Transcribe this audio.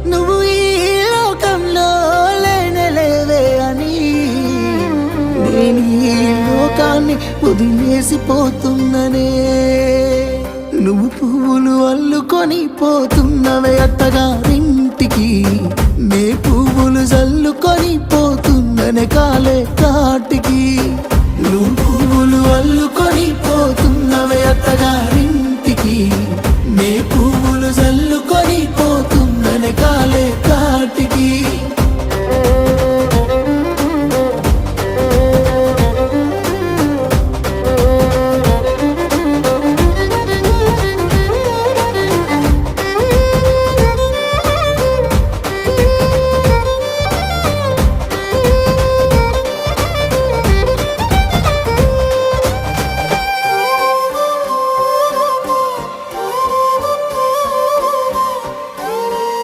నువ్వు ఈ లోకంలో లేనలేవే అని నేను ఈ లోకాన్ని వదిలేసిపోతున్ననే. నువ్వు పువ్వులు అల్లుకొని పోతున్నవే అత్తగా